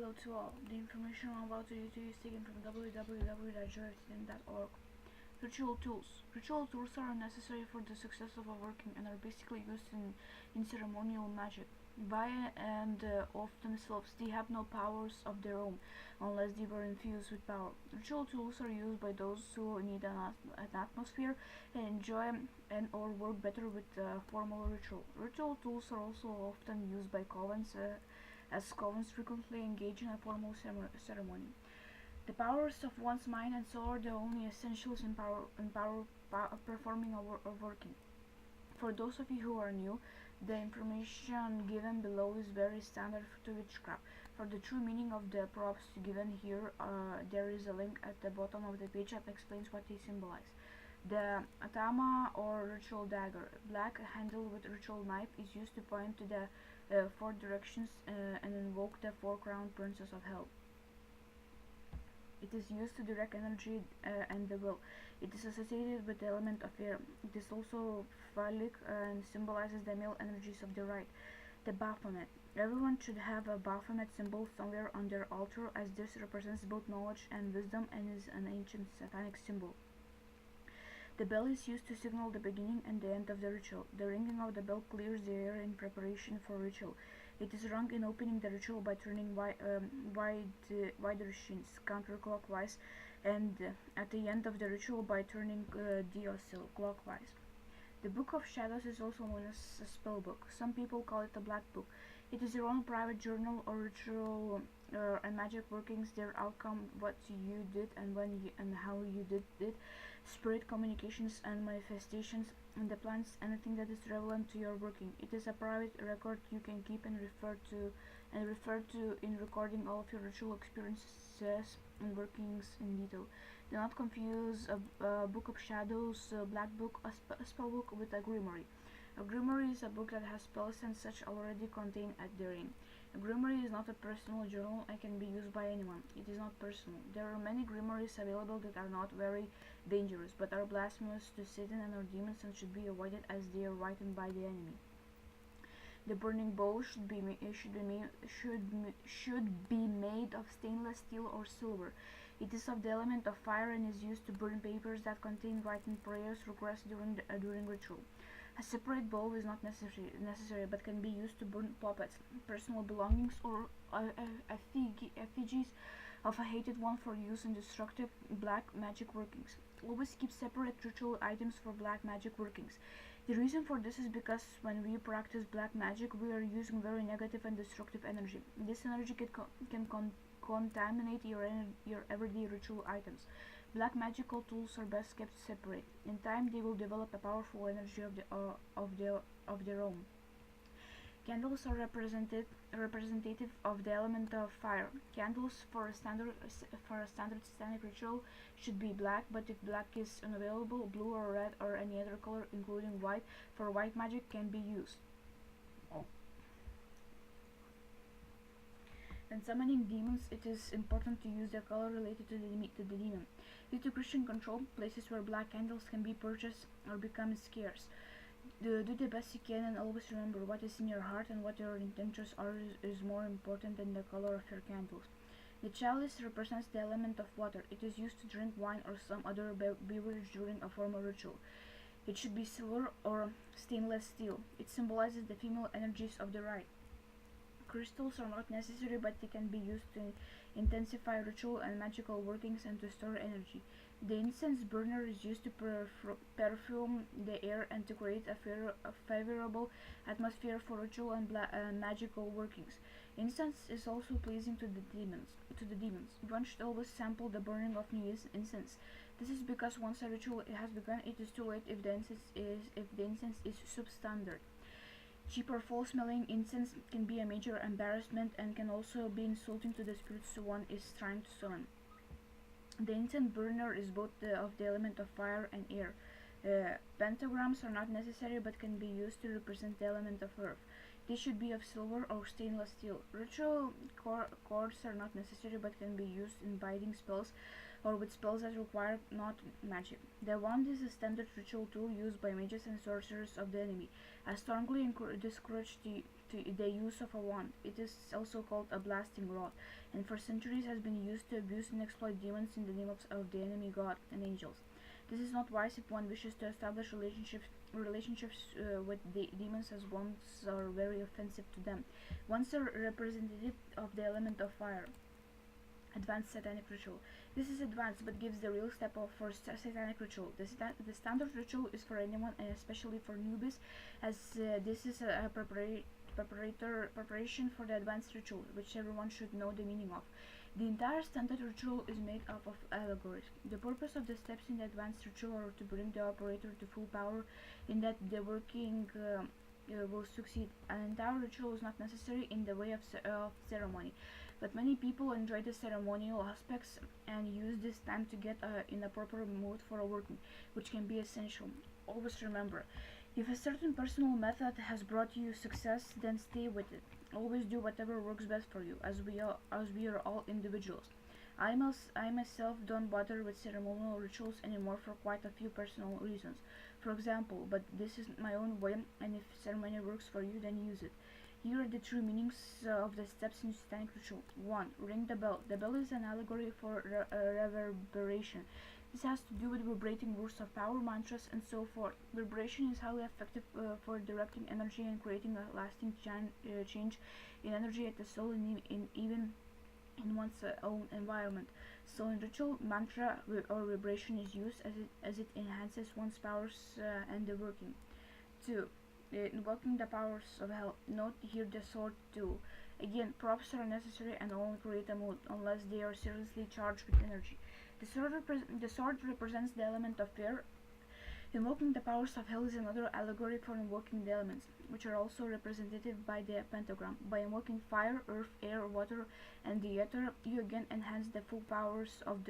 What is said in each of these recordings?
Hello to all. The information I'm about to use is taken from www.joyoftin.org. Ritual tools. Ritual tools are necessary for the success of a working and are basically used in ceremonial magic. By and of themselves, they have no powers of their own unless they were infused with power. Ritual tools are used by those who need an atmosphere and enjoy and or work better with formal ritual. Ritual tools are also often used by covens as covens frequently engage in a formal ceremony. The powers of one's mind and soul are the only essentials in performing or working. For those of you who are new, the information given below is very standard to witchcraft. For the true meaning of the props given here, there is a link at the bottom of the page that explains what they symbolize. The atama or ritual dagger, black handled with ritual knife, is used to point to the four directions and invoke the four crowned princes of hell. It is used to direct energy and the will. It is associated with the element of air. It is also phallic and symbolizes the male energies of the right. The Baphomet. Everyone should have a Baphomet symbol somewhere on their altar, as this represents both knowledge and wisdom and is an ancient satanic symbol. The bell is used to signal the beginning and the end of the ritual. The ringing of the bell clears the air in preparation for ritual. It is rung in opening the ritual by turning wider shins counterclockwise, and at the end of the ritual by turning diocil clockwise. The Book of Shadows is also known as a spell book. Some people call it a black book. It is your own private journal or ritual and magic workings, their outcome, what you did and when you, and how you did it, spirit communications and manifestations, and the plans, anything that is relevant to your working. It is a private record you can keep and refer to in recording all of your ritual experiences and workings in detail. Do not confuse a Book of Shadows, black book, a spell book with a grimoire. A grimoire is a book that has spells and such already contained therein. A grimoire is not a personal journal and can be used by anyone. It is not personal. There are many grimoires available that are not very dangerous, but are blasphemous to Satan and our demons and should be avoided as they are written by the enemy. The burning bow should be made of stainless steel or silver. It is of the element of fire and is used to burn papers that contain written prayers requests during ritual. A separate bowl is not necessary but can be used to burn puppets, personal belongings, or effigies of a hated one for use in destructive black magic workings. Always keep separate ritual items for black magic workings. The reason for this is because when we practice black magic, we are using very negative and destructive energy. This energy can contaminate your everyday ritual items. Black magical tools are best kept separate. In time, they will develop a powerful energy of their own. Candles are representative of the element of fire. Candles for a standard satanic ritual should be black, but if black is unavailable, blue or red or any other color, including white, for white magic can be used. When summoning demons, it is important to use the color related to the demon. Due to Christian control, places where black candles can be purchased are becoming scarce. Do the best you can and always remember what is in your heart and what your intentions are is more important than the color of your candles. The chalice represents the element of water. It is used to drink wine or some other beverage during a formal ritual. It should be silver or stainless steel. It symbolizes the female energies of the rite. Crystals are not necessary, but they can be used to intensify ritual and magical workings and to store energy. The incense burner is used to perfume the air and to create a favorable atmosphere for ritual and magical workings. Incense is also pleasing to the demons. One should always sample the burning of new incense. This is because once a ritual has begun, it is too late if the incense is substandard. Cheap or foul-smelling incense can be a major embarrassment and can also be insulting to the spirits one is trying to summon. The incense burner is both of the element of fire and air. Pentagrams are not necessary but can be used to represent the element of earth. They should be of silver or stainless steel. Ritual cords are not necessary but can be used in binding spells or with spells that require not magic. The wand is a standard ritual tool used by mages and sorcerers of the enemy. I strongly discourage to the use of a wand. It is also called a blasting rod, and for centuries has been used to abuse and exploit demons in the name of the enemy god and angels. This is not wise if one wishes to establish relationships with the demons, as wands are very offensive to them. Wands are representative of the element of fire. Advanced satanic ritual. This is advanced but gives the real step up for satanic ritual. The standard ritual is for anyone and especially for newbies, as this is a preparation for the advanced ritual, which everyone should know the meaning of. The entire standard ritual is made up of allegories. The purpose of the steps in the advanced ritual are to bring the operator to full power, in that the working will succeed. An entire ritual is not necessary in the way of ceremony, but many people enjoy the ceremonial aspects and use this time to get in a proper mood for working, which can be essential. Always remember, if a certain personal method has brought you success, then stay with it. Always do whatever works best for you, as we are all individuals. I myself don't bother with ceremonial rituals anymore for quite a few personal reasons. For example, but this is my own way, and if ceremony works for you, then use it. Here are the true meanings of the steps in satanic ritual. 1. Ring the bell. The bell is an allegory for reverberation. This has to do with vibrating words of power, mantras, and so forth. Vibration is highly effective for directing energy and creating a lasting change in energy at the soul, in even in one's own environment. So in ritual, mantra or vibration is used as it enhances one's powers and the working. 2. Invoking the powers of hell. Note here the sword tool. Again, props are necessary and only create a mood unless they are seriously charged with energy. The sword represents the element of fear. Invoking the powers of hell is another allegory for invoking the elements, which are also represented by the pentagram. By invoking fire, earth, air, water, and the ether, you again enhance the full powers of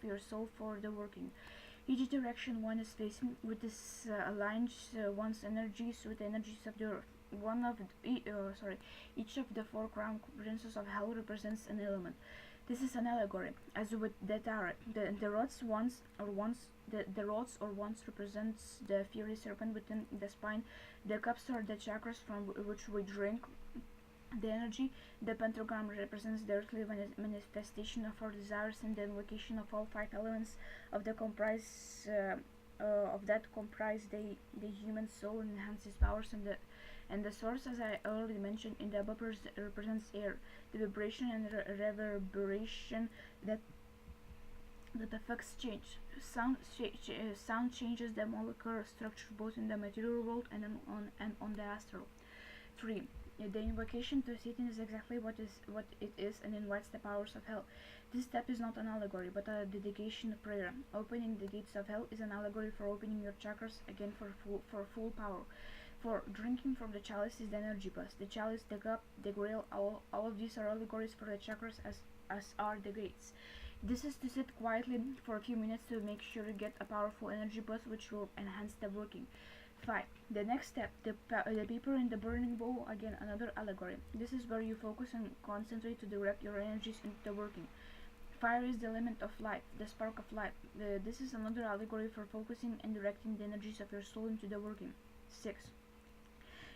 your soul for the working. Each direction one is facing with this aligns one's energies with the energies of the earth. Each of the 4 crown princes of hell represents an element. This is an allegory, as with the tarot. The rods or wands represents the fiery serpent within the spine. The cups are the chakras from which we drink the energy. The pentagram represents the earthly manifestation of our desires, and the invocation of all 5 elements of that comprise the human soul and enhances powers, and the source, as I already mentioned in the above, represents air, the vibration and reverberation that affects change. Sound changes the molecular structure both in the material world and on the astral. 3. The invocation to Satan is exactly what it is, and invites the powers of hell. This step is not an allegory, but a dedication prayer. Opening the gates of hell is an allegory for opening your chakras again for full power. 4. Drinking from the chalice is the energy bus. The chalice, the cup, the grail, all of these are allegories for the chakras, as are the gates. This is to sit quietly for a few minutes to make sure you get a powerful energy bus, which will enhance the working. 5. The next step, the paper in the burning bowl, again another allegory. This is where you focus and concentrate to direct your energies into the working. Fire is the element of life, the spark of life. This is another allegory for focusing and directing the energies of your soul into the working. 6.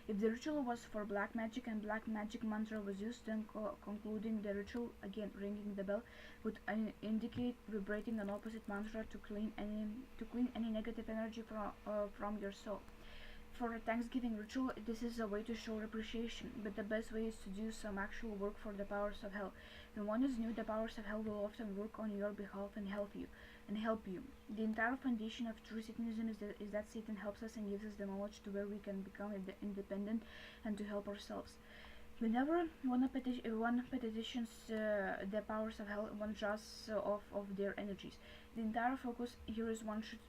If the ritual was for black magic and black magic mantra was used, then concluding the ritual, again ringing the bell, would indicate vibrating an opposite mantra to clean any negative energy from your soul. For a Thanksgiving ritual, this is a way to show appreciation, but the best way is to do some actual work for the powers of hell. When one is new, the powers of hell will often work on your behalf and help you. The entire foundation of true Satanism is that Satan helps us and gives us the knowledge to where we can become independent and to help ourselves. Whenever one petitions the powers of hell, one draws off of their energies. The entire focus here is one should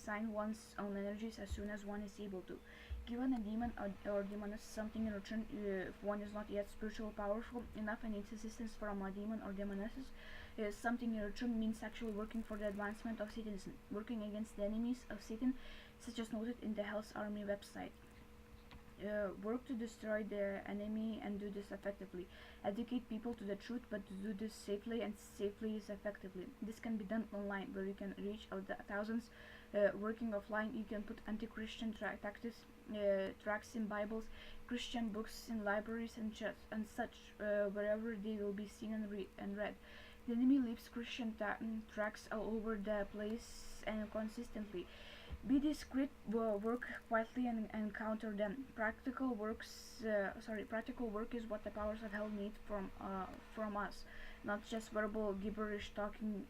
sign one's own energies as soon as one is able to. Given a demon or demoness something in return, if one is not yet spiritually powerful enough and needs assistance from a demon or demonesses, something in return means actually working for the advancement of Satanism, working against the enemies of Satan, such as noted in the Hell's Army website. Work to destroy the enemy and do this effectively. Educate people to the truth, but to do this safely, and safely is effectively. This can be done online, where you can reach out the thousands. Working offline, you can put anti-Christian tactics tracts in Bibles, Christian books in libraries and churches and such, wherever they will be seen and read. The enemy leaves Christian tracts all over the place and consistently. Be discreet, work quietly, and counter them. Practical work is what the powers of hell need from us. Not just verbal gibberish, talking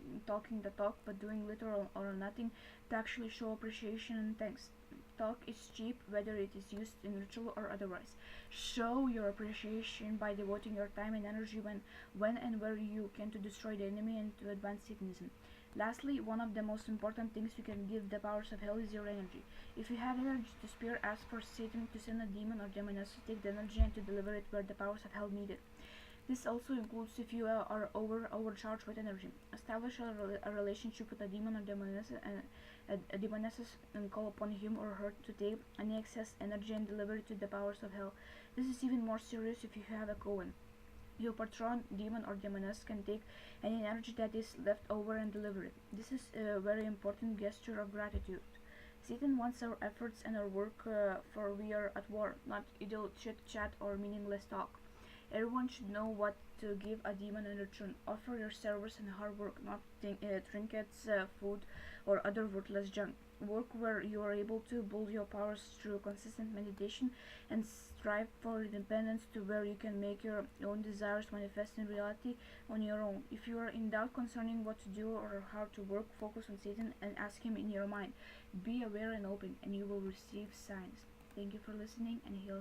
the talk, but doing little or nothing to actually show appreciation and thanks. Talk is cheap, whether it is used in ritual or otherwise. Show your appreciation by devoting your time and energy when and where you can to destroy the enemy and to advance Satanism. Lastly, one of the most important things you can give the powers of hell is your energy. If you have energy to spare, ask for Satan to send a demon or demoness to take the energy and to deliver it where the powers of hell need it. This also includes if you are overcharged with energy. Establish a relationship with a demon or demoness and call upon him or her to take any excess energy and deliver it to the powers of hell. This is even more serious if you have a Cohen. Your patron, demon or demoness can take any energy that is left over and deliver it. This is a very important gesture of gratitude. Satan wants our efforts and our work, for we are at war, not idle chit-chat or meaningless talk. Everyone should know what to give a demon in return. Offer your service and hard work, not trinkets, food, or other worthless junk. Work where you are able to build your powers through consistent meditation and strive for independence to where you can make your own desires manifest in reality on your own. If you are in doubt concerning what to do or how to work, focus on Satan and ask him in your mind. Be aware and open, and you will receive signs. Thank you for listening, and he'll